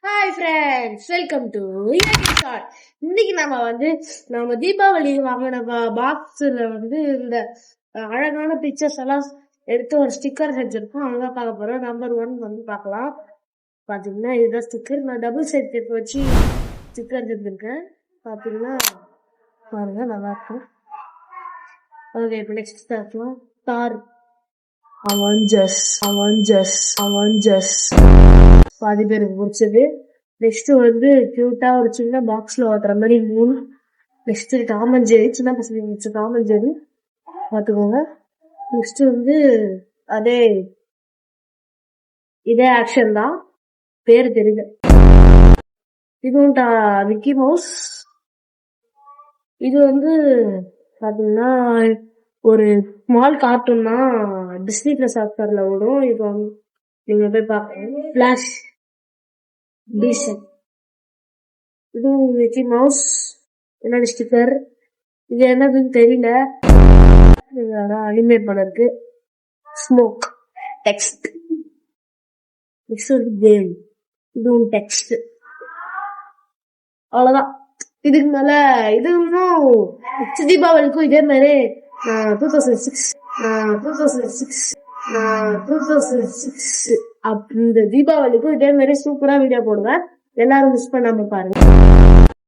Hi friends, welcome to short. இன்னைக்கு நம்ம தீபாவளி வாங்கின பாக்ஸ்ல இந்த அழகான பிக்சர்ஸ் எல்லாம் எடுத்து ஒரு ஸ்டிக்கர் செஞ்சிருக்கோம். அதான் பார்க்க போறோம். நம்பர் 1 பார்க்கலாம். பாத்தீங்கன்னா இதுதான் ஸ்டிக்கர். நான் டபுள் சைட் டேப் வச்சு ஸ்டிக்கர் செஞ்சிருக்கேன். பாத்தீங்கன்னா பாருங்க, நல்லா இருக்கும். ஓகே, இப்போ நெக்ஸ்ட் பார்க்கலாம். தார் அவஞ்சஸ் பாதி பேருக்கு பிடிச்சது. நெக்ஸ்ட் கியூட்டா ஒரு சின்ன பாக்ஸ்ல ஓட்டுற மாதிரி 3. நெக்ஸ்ட் டாம் அண்ட் ஜெரி, சின்ன பசங்க டாம் அண்ட் ஜெரி பாத்துக்கோங்க. நெக்ஸ்ட் இதே ஆக்ஷன் தான், பேரு தெரியல. இதுவும் மிக்கி மவுஸ். இது பாத்தீங்கன்னா ஒரு ஸ்மால் கார்ட்டூன் தான், டிஸ்னி பிளஸ் ஹாட்ஸ்டார்ல ஓடும். இப்போ நீங்க போய் பாக்கணும். பிளாஷ் டீசன். இது மிக்கி மவுஸ். என்னோட ஸ்டிக்கர். இது என்னதுன்னு தெரியல, அனிமேட் பண்ணதுக்கு. Smoke text. Next game. இதுவும் டெக்ஸ்ட். அவ்வளவுதான். இதுக்கு மேல இது இன்னும் தீபாவளிக்கும் இதே மாதிரி 2006 இந்த தீபாவளிக்கும் இதே மாதிரி சூப்பரா வீடியோ போடுவேன். எல்லாரும் மிஸ் பண்ணாம பாருங்க.